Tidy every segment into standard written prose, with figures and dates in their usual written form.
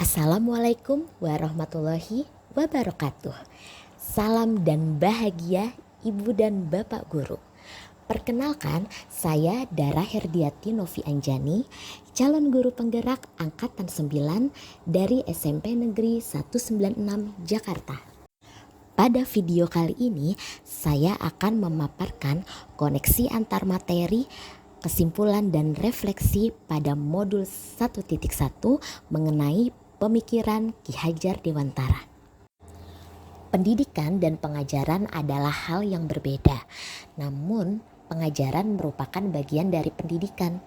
Assalamualaikum warahmatullahi wabarakatuh. Salam dan bahagia Ibu dan Bapak Guru. Perkenalkan, saya Dara Herdiati Novi Anjani, calon guru penggerak Angkatan 9 dari SMP Negeri 196 Jakarta. Pada video kali ini, saya akan memaparkan koneksi antar materi, kesimpulan dan refleksi pada modul 1.1 mengenai pemikiran Ki Hajar Dewantara. Pendidikan dan pengajaran adalah hal yang berbeda, namun pengajaran merupakan bagian dari pendidikan.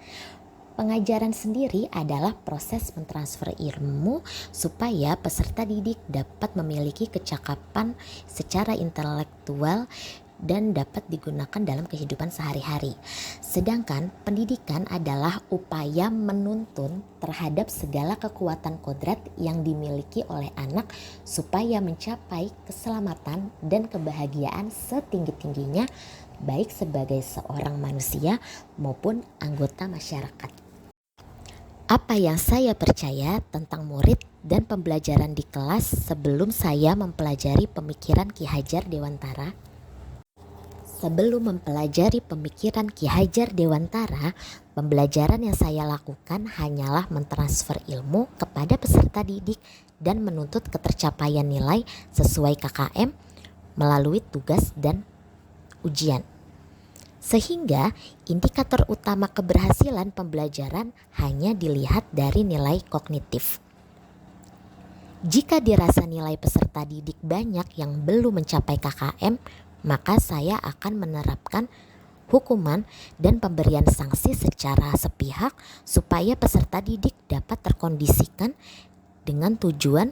Pengajaran sendiri adalah proses mentransfer ilmu supaya peserta didik dapat memiliki kecakapan secara intelektual dan dapat digunakan dalam kehidupan sehari-hari. Sedangkan pendidikan adalah upaya menuntun terhadap segala kekuatan kodrat yang dimiliki oleh anak supaya mencapai keselamatan dan kebahagiaan setinggi-tingginya baik sebagai seorang manusia maupun anggota masyarakat. Apa yang saya percaya tentang murid dan pembelajaran di kelas sebelum saya mempelajari pemikiran Ki Hajar Dewantara? Sebelum mempelajari pemikiran Ki Hajar Dewantara, pembelajaran yang saya lakukan hanyalah mentransfer ilmu kepada peserta didik dan menuntut ketercapaian nilai sesuai KKM melalui tugas dan ujian. Sehingga indikator utama keberhasilan pembelajaran hanya dilihat dari nilai kognitif. Jika dirasa nilai peserta didik banyak yang belum mencapai KKM, maka saya akan menerapkan hukuman dan pemberian sanksi secara sepihak supaya peserta didik dapat terkondisikan dengan tujuan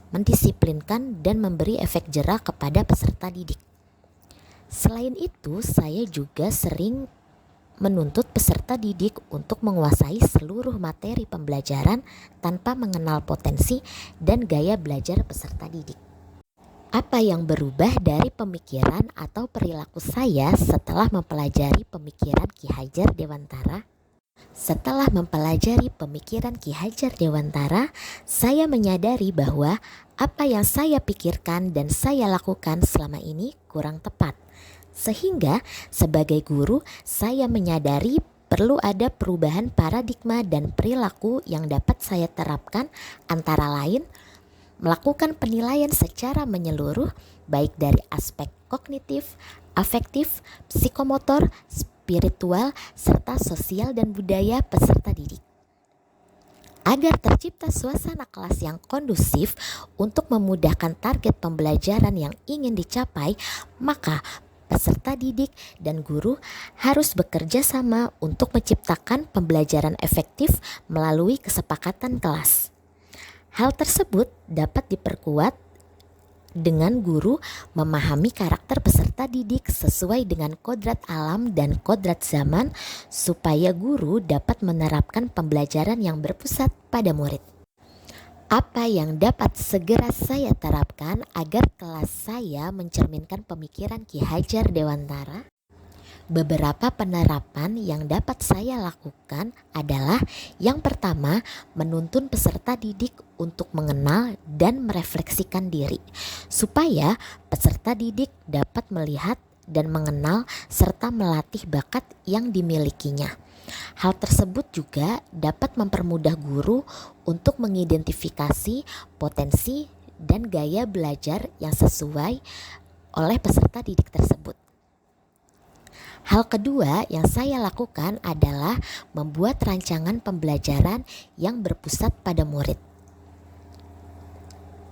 mendisiplinkan dan memberi efek jera kepada peserta didik. Selain itu, saya juga sering menuntut peserta didik untuk menguasai seluruh materi pembelajaran tanpa mengenal potensi dan gaya belajar peserta didik. Apa yang berubah dari pemikiran atau perilaku saya setelah mempelajari pemikiran Ki Hajar Dewantara? Setelah mempelajari pemikiran Ki Hajar Dewantara, saya menyadari bahwa apa yang saya pikirkan dan saya lakukan selama ini kurang tepat. Sehingga sebagai guru, saya menyadari perlu ada perubahan paradigma dan perilaku yang dapat saya terapkan, antara lain melakukan penilaian secara menyeluruh baik dari aspek kognitif, afektif, psikomotor, spiritual, serta sosial dan budaya peserta didik. Agar tercipta suasana kelas yang kondusif untuk memudahkan target pembelajaran yang ingin dicapai, maka peserta didik dan guru harus bekerja sama untuk menciptakan pembelajaran efektif melalui kesepakatan kelas. Hal tersebut dapat diperkuat dengan guru memahami karakter peserta didik sesuai dengan kodrat alam dan kodrat zaman supaya guru dapat menerapkan pembelajaran yang berpusat pada murid. Apa yang dapat segera saya terapkan agar kelas saya mencerminkan pemikiran Ki Hajar Dewantara? Beberapa penerapan yang dapat saya lakukan adalah yang pertama, menuntun peserta didik untuk mengenal dan merefleksikan diri, supaya peserta didik dapat melihat dan mengenal serta melatih bakat yang dimilikinya. Hal tersebut juga dapat mempermudah guru untuk mengidentifikasi potensi dan gaya belajar yang sesuai oleh peserta didik tersebut. Hal kedua yang saya lakukan adalah membuat rancangan pembelajaran yang berpusat pada murid.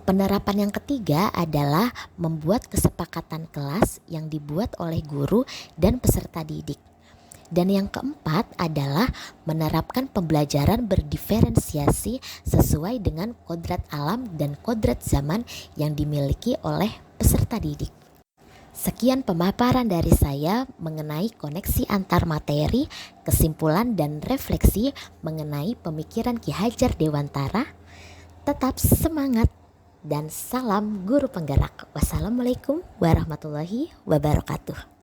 Penerapan yang ketiga adalah membuat kesepakatan kelas yang dibuat oleh guru dan peserta didik. Dan yang keempat adalah menerapkan pembelajaran berdiferensiasi sesuai dengan kodrat alam dan kodrat zaman yang dimiliki oleh peserta didik. Sekian pemaparan dari saya mengenai koneksi antar materi, kesimpulan dan refleksi mengenai pemikiran Ki Hajar Dewantara. Tetap semangat dan salam guru penggerak. Wassalamualaikum warahmatullahi wabarakatuh.